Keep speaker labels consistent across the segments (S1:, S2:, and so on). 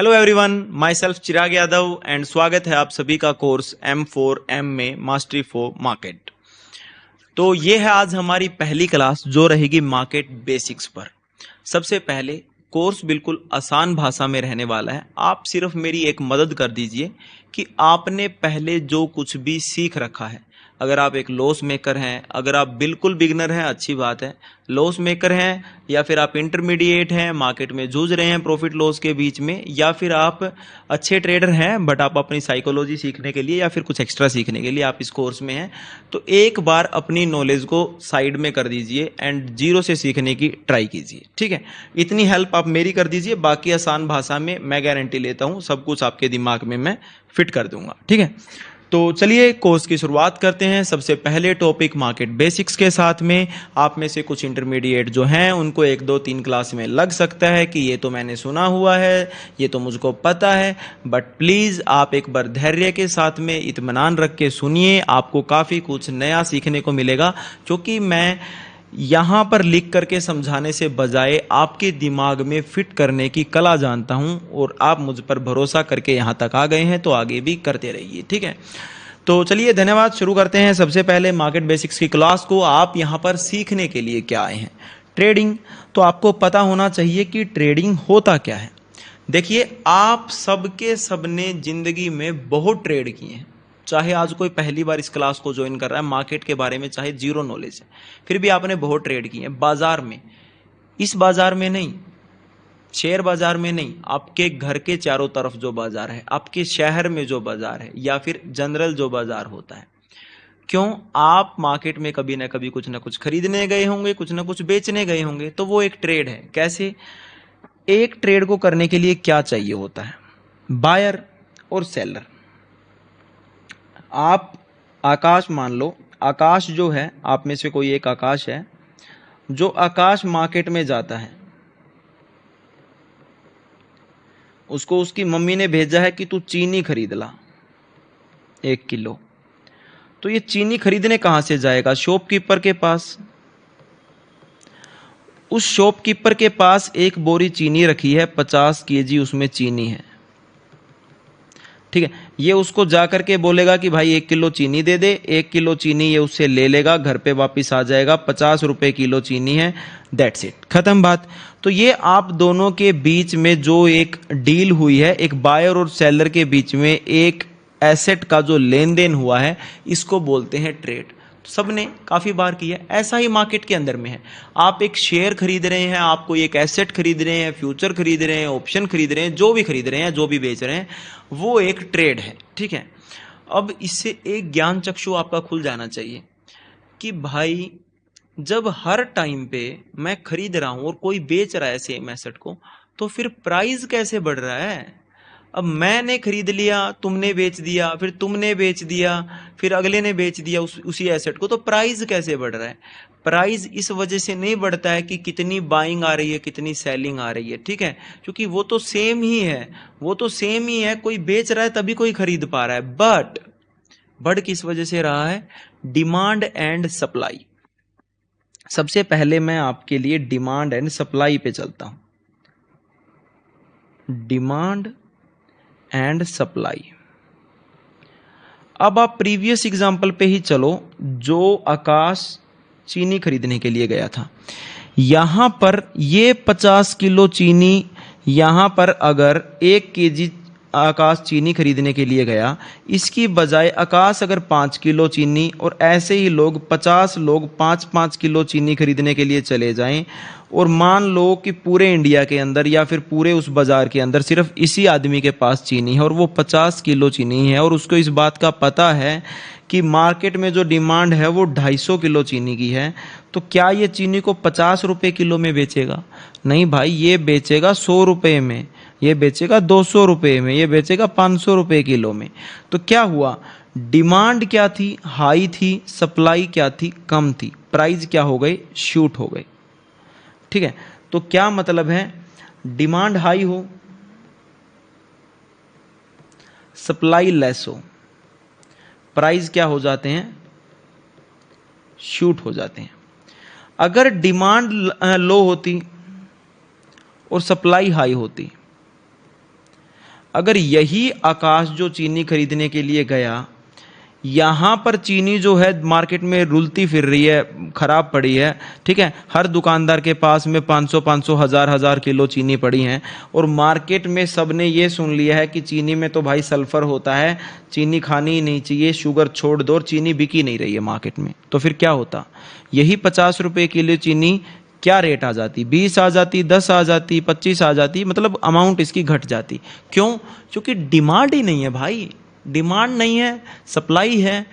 S1: Hello everyone, my self Chirag Yadav and स्वागत है आप सभी का कोर्स M4M में मास्टरी फॉर मार्केट। तो ये है आज हमारी पहली क्लास जो रहेगी मार्केट बेसिक्स पर। सबसे पहले कोर्स बिल्कुल आसान भाषा में रहने वाला है। आप सिर्फ मेरी एक मदद कर दीजिए कि आपने पहले जो कुछ भी सीख रखा है, अगर आप एक लॉस मेकर हैं, अगर आप बिल्कुल बिगनर हैं, अच्छी बात है, लॉस मेकर हैं, या फिर आप इंटरमीडिएट हैं, मार्केट में जूझ रहे हैं प्रॉफिट लॉस के बीच में, या फिर आप अच्छे ट्रेडर हैं बट आप अपनी साइकोलॉजी सीखने के लिए या फिर कुछ एक्स्ट्रा सीखने के लिए आप इस कोर्स में हैं, तो एक बार अपनी नॉलेज को साइड में कर दीजिए एंड जीरो से सीखने की ट्राई कीजिए। ठीक है, इतनी हेल्प आप मेरी कर दीजिए, बाकी आसान भाषा में मैं गारंटी लेता हूँ सब कुछ आपके दिमाग में मैं फिट कर दूंगा। ठीक है, तो चलिए कोर्स की शुरुआत करते हैं। सबसे पहले टॉपिक मार्केट बेसिक्स के साथ में आप में से कुछ इंटरमीडिएट जो हैं उनको 1, 2, 3 क्लास में लग सकता है कि ये तो मैंने सुना हुआ है, ये तो मुझको पता है, बट प्लीज़ आप एक बार धैर्य के साथ में इत्मीनान रख के सुनिए, आपको काफ़ी कुछ नया सीखने को मिलेगा। क्योंकि मैं यहाँ पर लिख करके समझाने से बजाय आपके दिमाग में फिट करने की कला जानता हूँ, और आप मुझ पर भरोसा करके यहाँ तक आ गए हैं तो आगे भी करते रहिए। ठीक है, तो चलिए धन्यवाद, शुरू करते हैं। सबसे पहले मार्केट बेसिक्स की क्लास को आप यहाँ पर सीखने के लिए क्या आए हैं? ट्रेडिंग। तो आपको पता होना चाहिए कि ट्रेडिंग होता क्या है। देखिए, आप सबके सबने जिंदगी में बहुत ट्रेड किए हैं, चाहे आज कोई पहली बार इस क्लास को ज्वाइन कर रहा है, मार्केट के बारे में चाहे जीरो नॉलेज है, फिर भी आपने बहुत ट्रेड किए हैं बाजार में। इस बाजार में नहीं, शेयर बाजार में नहीं, आपके घर के चारों तरफ जो बाजार है, आपके शहर में जो बाजार है, या फिर जनरल जो बाजार होता है। क्यों? आप मार्केट में कभी ना कभी कुछ ना कुछ खरीदने गए होंगे, कुछ ना कुछ बेचने गए होंगे, तो वो एक ट्रेड है। कैसे? एक ट्रेड को करने के लिए क्या चाहिए होता है? बायर और सेलर। आप आकाश मान लो, आकाश जो है, आप में से कोई एक आकाश है, जो आकाश मार्केट में जाता है, उसको उसकी मम्मी ने भेजा है कि तू चीनी खरीद ला 1 किलो। तो ये चीनी खरीदने कहां से जाएगा? शॉपकीपर के पास। उस शॉपकीपर के पास एक बोरी चीनी रखी है, 50 केजी उसमें चीनी है। ठीक है, ये उसको जाकर के बोलेगा कि भाई 1 किलो चीनी दे दे। 1 किलो चीनी ये उससे ले लेगा, घर पे वापस आ जाएगा, 50 रुपए किलो चीनी है, दैट्स इट, खत्म बात। तो ये आप दोनों के बीच में जो एक डील हुई है, एक बायर और सेलर के बीच में एक एसेट का जो लेन देन हुआ है, इसको बोलते हैं ट्रेड। सबने काफी बार किया है। ऐसा ही मार्केट के अंदर में है। आप एक शेयर खरीद रहे हैं, आप कोई एक एसेट खरीद रहे हैं, फ्यूचर खरीद रहे हैं, ऑप्शन खरीद रहे हैं, जो भी खरीद रहे हैं, जो भी बेच रहे हैं, वो एक ट्रेड है। ठीक है, अब इससे एक ज्ञान चक्षु आपका खुल जाना चाहिए कि भाई जब हर टाइम पे मैं खरीद रहा हूं और कोई बेच रहा है सेम एसेट को, तो फिर प्राइस कैसे बढ़ रहा है? अब मैंने खरीद लिया, तुमने बेच दिया, फिर तुमने बेच दिया, फिर अगले ने बेच दिया उसी एसेट को, तो प्राइस कैसे बढ़ रहा है? प्राइस इस वजह से नहीं बढ़ता है कि कितनी बाइंग आ रही है, कितनी सेलिंग आ रही है। ठीक है, क्योंकि वो तो सेम ही है, वो तो सेम ही है। कोई बेच रहा है तभी कोई खरीद पा रहा है, बट बढ़ किस वजह से रहा है? Demand and supply. सबसे पहले मैं आपके लिए डिमांड एंड सप्लाई पे चलता हूं। Demand and supply. अब आप प्रीवियस एग्जांपल पे ही चलो, जो आकाश चीनी खरीदने के लिए गया था। यहां पर ये 50 किलो चीनी, यहां पर अगर 1 केजी आकाश चीनी खरीदने के लिए गया, इसकी बजाय आकाश अगर 5 किलो चीनी, और ऐसे ही लोग 50 लोग 5-5 किलो चीनी खरीदने के लिए चले जाएं, और मान लो कि पूरे इंडिया के अंदर या फिर पूरे उस बाजार के अंदर सिर्फ इसी आदमी के पास चीनी है और वो 50 किलो चीनी है, और उसको इस बात का पता है कि मार्केट में जो डिमांड है वो 250 किलो चीनी की है, तो क्या ये चीनी को 50 रुपए किलो में बेचेगा? नहीं भाई, ये बेचेगा 100 रुपए में, ये बेचेगा 200 रुपए में, ये बेचेगा 500 रुपए किलो में। तो क्या हुआ? डिमांड क्या थी? हाई थी। सप्लाई क्या थी? कम थी। प्राइस क्या हो गई? शूट हो गई। ठीक है, तो क्या मतलब है? डिमांड हाई हो, सप्लाई लेस हो, प्राइस क्या हो जाते हैं? शूट हो जाते हैं। अगर डिमांड लो होती और सप्लाई हाई होती, अगर यही आकाश जो चीनी खरीदने के लिए गया, यहाँ पर चीनी जो है मार्केट में रुलती फिर रही है, खराब पड़ी है, ठीक है, हर दुकानदार के पास में 500 हजार किलो चीनी पड़ी हैं, और मार्केट में सबने ये सुन लिया है कि चीनी में तो भाई सल्फर होता है, चीनी खानी ही नहीं चाहिए, शुगर छोड़ दो, और चीनी बिकी नहीं रही है मार्केट में, तो फिर क्या होता? यही 50 रुपए किलो चीनी क्या रेट आ जाती? 20 आ जाती, 10 आ जाती, 25 आ जाती, मतलब अमाउंट इसकी घट जाती। क्यों? क्योंकि डिमांड ही नहीं है भाई, डिमांड नहीं है, सप्लाई है,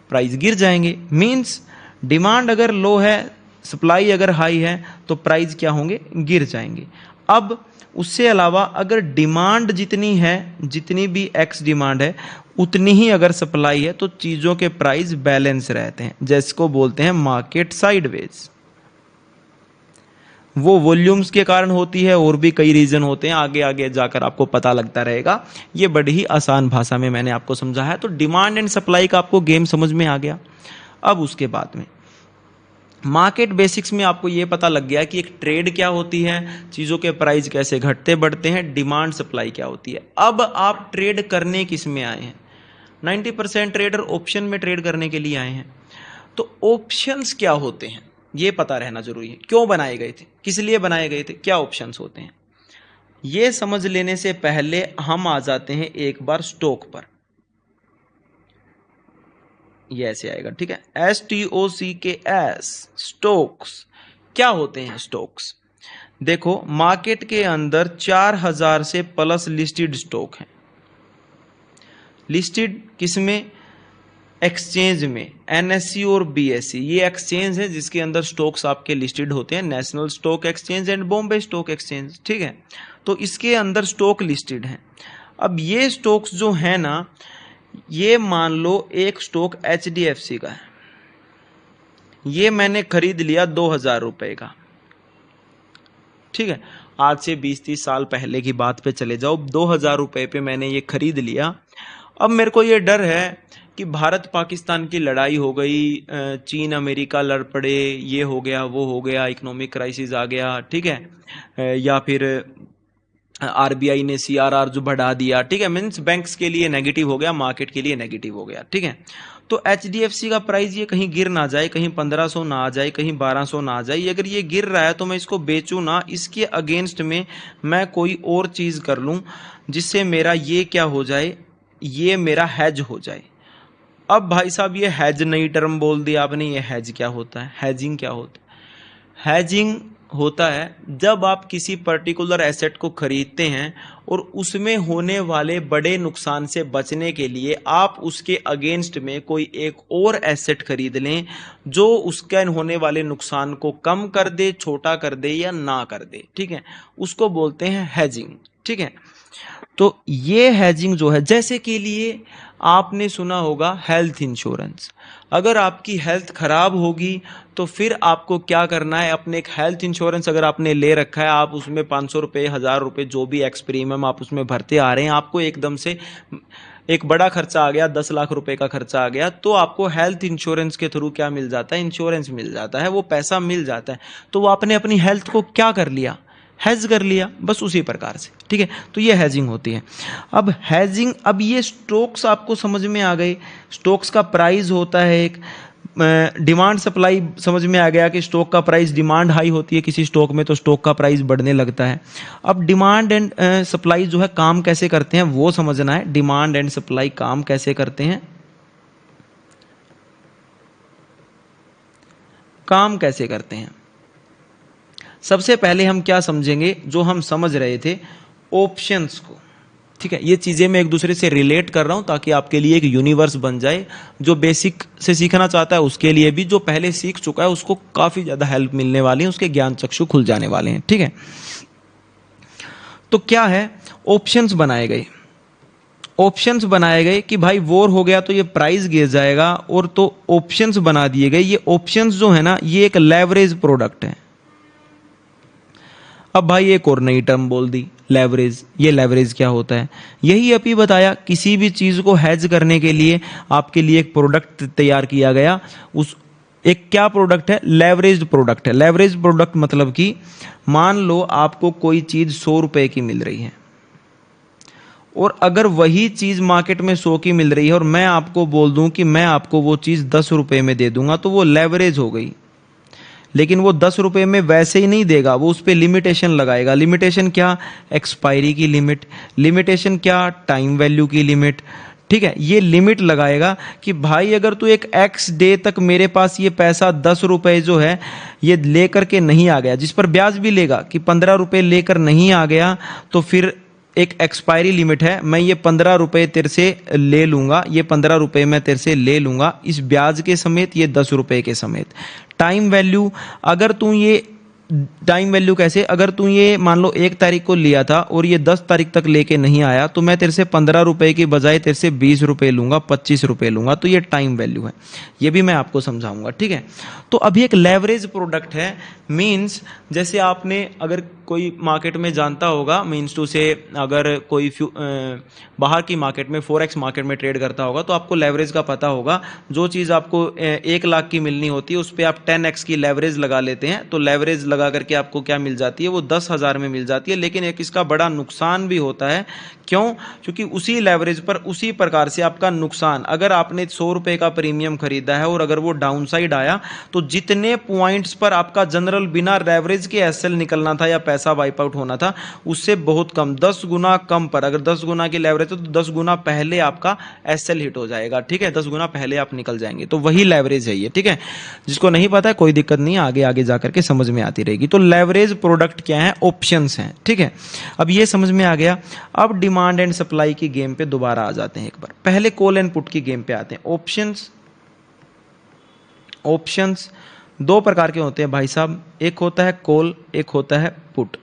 S1: प्राइस गिर जाएंगे। मींस डिमांड अगर लो है, सप्लाई अगर हाई है, तो प्राइस क्या होंगे? गिर जाएंगे। अब उससे अलावा अगर डिमांड जितनी है, जितनी भी एक्स डिमांड है, उतनी ही अगर सप्लाई है, तो चीज़ों के प्राइस बैलेंस रहते हैं, जिसको बोलते हैं मार्केट साइडवेज। वो वॉल्यूम्स के कारण होती है, और भी कई रीजन होते हैं, आगे आगे जाकर आपको पता लगता रहेगा। ये बड़ी ही आसान भाषा में मैंने आपको समझाया, तो डिमांड एंड सप्लाई का आपको गेम समझ में आ गया। अब उसके बाद में मार्केट बेसिक्स में आपको ये पता लग गया कि एक ट्रेड क्या होती है, चीज़ों के प्राइस कैसे घटते बढ़ते हैं, डिमांड सप्लाई क्या होती है। अब आप ट्रेड करने किस में आए हैं? 90% ट्रेडर ऑप्शन में ट्रेड करने के लिए आए हैं। तो ऑप्शंस क्या होते हैं ये पता रहना जरूरी है। क्यों बनाए गए थे, किस लिए बनाए गए थे, क्या ऑप्शंस होते हैं, ये समझ लेने से पहले हम आ जाते हैं एक बार स्टॉक पर। ये ऐसे आएगा, ठीक है, STOCKS, स्टॉक्स। क्या होते हैं स्टॉक्स? देखो, मार्केट के अंदर 4000 से प्लस लिस्टेड स्टॉक हैं। लिस्टेड किसमें? एक्सचेंज में, NSE और BSE, ये एक्सचेंज है जिसके अंदर स्टॉक्स आपके लिस्टेड होते हैं, national stock exchange and Bombay stock exchange, ठीक है। तो इसके अंदर स्टॉक लिस्टेड हैं। अब ये स्टॉक्स जो है ना, ये मान लो एक स्टॉक HDFC का है, ये मैंने खरीद लिया 2000 रुपए का, ठीक है। आज से 20-30 साल पहले की बात पे चले जाओ, 2000 रुपए पे मैंने ये खरीद लिया। अब मेरे को ये डर है कि भारत पाकिस्तान की लड़ाई हो गई, चीन अमेरिका लड़ पड़े, ये हो गया वो हो गया, इकोनॉमिक क्राइसिस आ गया, ठीक है, या फिर RBI ने CRR जो बढ़ा दिया, ठीक है, मीन्स बैंक्स के लिए नेगेटिव हो गया, मार्केट के लिए नेगेटिव हो गया, ठीक है। तो HDFC का प्राइस ये कहीं गिर ना जाए, कहीं 1500 ना आ जाए, कहीं 1200 ना आ जाए, अगर ये गिर रहा है तो मैं इसको बेचूं ना, इसके अगेंस्ट में मैं कोई और चीज कर लूं जिससे मेरा ये क्या हो जाए, ये मेरा हैज हो जाए। अब भाई साहब, ये हैज नई टर्म बोल दिया आपने, ये हैज क्या होता है, हैजिंग क्या होता है? हैजिंग होता है जब आप किसी पर्टिकुलर एसेट को खरीदते हैं और उसमें होने वाले बड़े नुकसान से बचने के लिए आप उसके अगेंस्ट में कोई एक और एसेट खरीद लें जो उसके होने वाले नुकसान को कम कर दे, छोटा कर दे या ना कर दे, ठीक है, उसको बोलते हैं हैजिंग, ठीक है। तो ये हैजिंग जो है, जैसे के लिए आपने सुना होगा हेल्थ इंश्योरेंस, अगर आपकी हेल्थ खराब होगी तो फिर आपको क्या करना है, अपने एक हेल्थ इंश्योरेंस अगर आपने ले रखा है, आप उसमें 500 रुपये, 1000 रुपये, जो भी एक्स प्रीमियम आप उसमें भरते आ रहे हैं, आपको एकदम से एक बड़ा खर्चा आ गया, 10 लाख रुपए का खर्चा आ गया, तो आपको हेल्थ इंश्योरेंस के थ्रू क्या मिल जाता है, इंश्योरेंस मिल जाता है, वो पैसा मिल जाता है। तो वो आपने अपनी हेल्थ को क्या कर लिया, हैज कर लिया, बस उसी प्रकार से, ठीक है। तो ये हैजिंग होती है। अब हैजिंग, अब ये स्टॉक्स आपको समझ में आ गए, स्टॉक्स का प्राइस होता है एक, डिमांड सप्लाई समझ में आ गया कि स्टॉक का प्राइस, डिमांड हाई होती है किसी स्टॉक में तो स्टॉक का प्राइस बढ़ने लगता है। अब डिमांड एंड सप्लाई जो है काम कैसे करते हैं वो समझना है। डिमांड एंड सप्लाई काम कैसे करते हैं, काम कैसे करते हैं, सबसे पहले हम क्या समझेंगे, जो हम समझ रहे थे ऑप्शंस को, ठीक है। ये चीज़ें मैं एक दूसरे से रिलेट कर रहा हूं ताकि आपके लिए एक यूनिवर्स बन जाए। जो बेसिक से सीखना चाहता है उसके लिए भी, जो पहले सीख चुका है उसको काफ़ी ज़्यादा हेल्प मिलने वाली है, उसके ज्ञान चक्षु खुल जाने वाले हैं, ठीक है। तो क्या है, ऑप्शंस बनाए गए, ऑप्शंस बनाए गए कि भाई वॉर हो गया तो ये प्राइस गिर जाएगा, और तो ऑप्शंस बना दिए गए। ये ऑप्शंस जो है ना, ये एक लेवरेज प्रोडक्ट है। अब भाई एक और नई टर्म बोल दी, लेवरेज। ये लेवरेज क्या होता है, यही अभी बताया, किसी भी चीज को हैज करने के लिए आपके लिए एक प्रोडक्ट तैयार किया गया। उस एक क्या प्रोडक्ट है, लेवरेज प्रोडक्ट है। लेवरेज प्रोडक्ट मतलब कि मान लो आपको कोई चीज 100 रुपए की मिल रही है और अगर वही चीज मार्केट में 100 की मिल रही है और मैं आपको बोल दूं कि मैं आपको वो चीज 10 रुपए में दे दूंगा, तो वो लेवरेज हो गई। लेकिन वो 10 रुपए में वैसे ही नहीं देगा, वो उस पर लिमिटेशन लगाएगा। लिमिटेशन क्या? एक्सपायरी की लिमिट। लिमिटेशन क्या? टाइम वैल्यू की लिमिट। ठीक है, ये लिमिट लगाएगा कि भाई अगर तू एक एक्स डे तक मेरे पास ये पैसा 10 रुपए जो है ये लेकर के नहीं आ गया, जिस पर ब्याज भी लेगा कि 15 रुपए लेकर नहीं आ गया, तो फिर एक एक्सपायरी लिमिट है, मैं ये 15 रुपए तेरे से ले लूंगा, ये 15 रुपए मैं तेरे से ले लूंगा इस ब्याज के समेत, ये 10 रुपए के समेत। टाइम वैल्यू, अगर तू ये टाइम वैल्यू कैसे? अगर तू ये मान लो 1 तारीख को लिया था और ये 10 तारीख तक लेके नहीं आया, तो मैं तेरे से 15 रुपए की बजाय तेरे से 20 रुपए लूंगा, 25 रुपए लूंगा, तो ये टाइम वैल्यू है। ये भी मैं आपको समझाऊंगा, ठीक है। तो अभी एक लेवरेज प्रोडक्ट है, मींस जैसे आपने अगर कोई मार्केट में जानता होगा, मींस टू से अगर कोई बाहर की मार्केट में फॉरेक्स मार्केट में ट्रेड करता होगा तो आपको लेवरेज का पता होगा। जो चीज़ आपको 1 लाख की मिलनी होती है उस पर आप 10x की लेवरेज लगा लेते हैं, तो लेवरेज लगा करके आपको क्या मिल जाती है? वो 10,000 में मिल जाती है। लेकिन एक इसका बड़ा नुकसान भी होता है। क्यों? क्योंकि उसी लेवरेज पर उसी प्रकार से आपका नुकसान, अगर आपने 100 रुपए का प्रीमियम खरीदा है और अगर वो डाउन साइड आया, तो जितने पॉइंट्स पर आपका जनरल बिना लेवरेज के एसएल निकलना था या पैसा वाइप आउट होना था, उससे बहुत कम, 10 गुना कम पर, अगर 10 गुना की लेवरेज है तो 10 गुना पहले आपका एसएल हिट हो जाएगा, ठीक है, 10 गुना पहले आप निकल जाएंगे। तो वही लेवरेज है ये, ठीक है। जिसको नहीं पता है कोई दिक्कत नहीं, आगे आगे जाकर के समझ में आती रहेगी। तो लेवरेज प्रोडक्ट क्या है? ऑप्शंस हैं, ठीक है। अब ये समझ में आ गया। अब डिमांड एंड सप्लाई की गेम पे दोबारा आ जाते हैं एक बार। पहले कॉल एंड पुट की गेम पे आते हैं। ऑप्शंस 2 प्रकार के होते हैं भाई साहब, एक होता है कॉल, एक होता है पुट।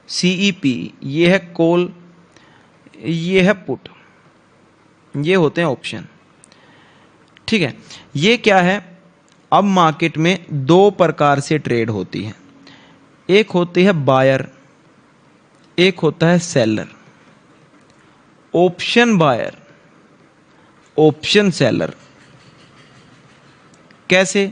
S1: CEP ये है कॉल, ये है पुट, ये होते हैं ऑप्शन, ठीक है। ये क्या है? अब मार्केट में 2 प्रकार से ट्रेड होती है, एक होती है बायर, एक होता है seller. Option buyer, option seller. कैसे?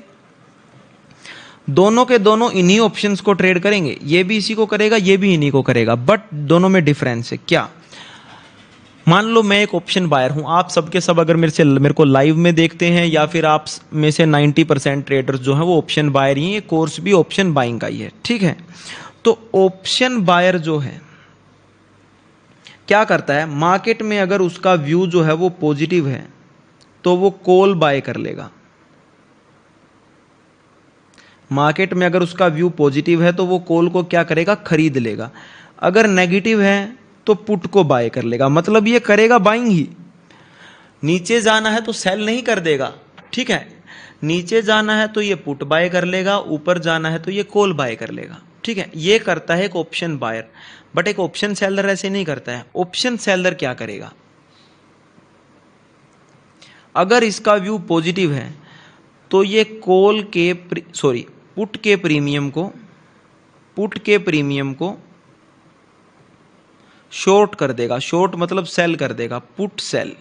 S1: दोनों के दोनों इन्हीं ऑप्शंस को ट्रेड करेंगे, ये भी इसी को करेगा, ये भी इन्हीं को करेगा, बट दोनों में डिफरेंस है। क्या? मान लो मैं एक ऑप्शन बायर हूं, आप सबके सब अगर मेरे को लाइव में देखते हैं या फिर आप में से 90% ट्रेडर्स जो हैं वो ऑप्शन बायर ही हैं। ये कोर्स भी ऑप्शन बाइंग का ही है, ठीक है। तो ऑप्शन बायर जो है क्या करता है? मार्केट में अगर उसका व्यू जो है वो पॉजिटिव है तो वो कॉल बाय कर लेगा। मार्केट में अगर उसका व्यू पॉजिटिव है तो वो कॉल को क्या करेगा? खरीद लेगा। अगर नेगेटिव है तो पुट को बाय कर लेगा। मतलब ये करेगा बाइंग ही। नीचे जाना है तो सेल नहीं कर देगा, ठीक है। नीचे जाना है तो ये पुट बाय कर लेगा, ऊपर जाना है तो ये कॉल बाय कर लेगा, ठीक है। ये करता है एक ऑप्शन बायर, बट एक ऑप्शन सेलर ऐसे नहीं करता है। ऑप्शन सेलर क्या करेगा? अगर इसका व्यू पॉजिटिव है तो ये पुट के प्रीमियम को शॉर्ट कर देगा। शॉर्ट मतलब सेल कर देगा, पुट सेल।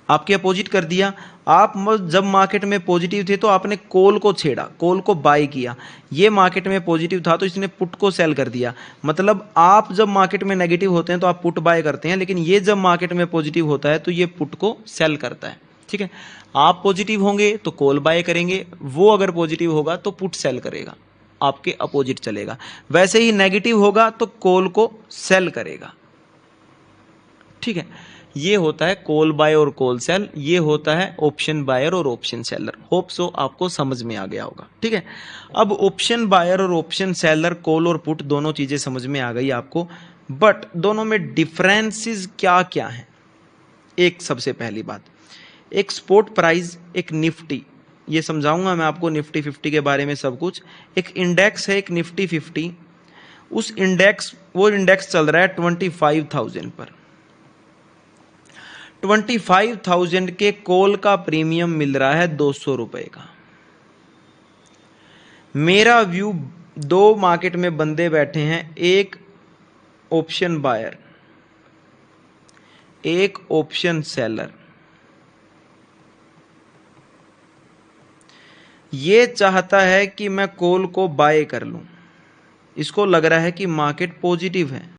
S1: आपके अपोजिट कर दिया। आप जब मार्केट में पॉजिटिव थे तो आपने कॉल को छेड़ा, कॉल को बाय किया। ये मार्केट में पॉजिटिव था तो इसने पुट को सेल कर दिया। मतलब आप जब मार्केट में नेगेटिव होते हैं तो आप पुट बाय करते हैं, लेकिन ये जब मार्केट में पॉजिटिव होता है तो ये पुट को सेल करता है, ठीक है। आप पॉजिटिव होंगे तो कॉल बाय करेंगे, वो अगर पॉजिटिव होगा तो पुट सेल करेगा, आपके अपोजिट चलेगा। वैसे ही नेगेटिव होगा तो कॉल को सेल करेगा, ठीक है। ये होता है कॉल बाय और कॉल सेल, ये होता है ऑप्शन बायर और ऑप्शन सेलर। होप सो आपको समझ में आ गया होगा, ठीक है। अब ऑप्शन बायर और ऑप्शन सेलर, कॉल और पुट दोनों चीजें समझ में आ गई आपको, बट दोनों में डिफरेंसेस क्या क्या है? एक सबसे पहली बात, एक स्पॉट प्राइस, एक निफ्टी, ये समझाऊंगा मैं आपको निफ्टी 50 के बारे में सब कुछ। एक इंडेक्स है, एक निफ्टी 50, वो इंडेक्स चल रहा है 25,000 पर। 25,000 के कॉल का प्रीमियम मिल रहा है 200 रुपए का। मेरा व्यू, 2 मार्केट में बंदे बैठे हैं, एक ऑप्शन बायर, एक ऑप्शन सेलर। ये चाहता है कि मैं कॉल को बाय कर लूं, इसको लग रहा है कि मार्केट पॉजिटिव है।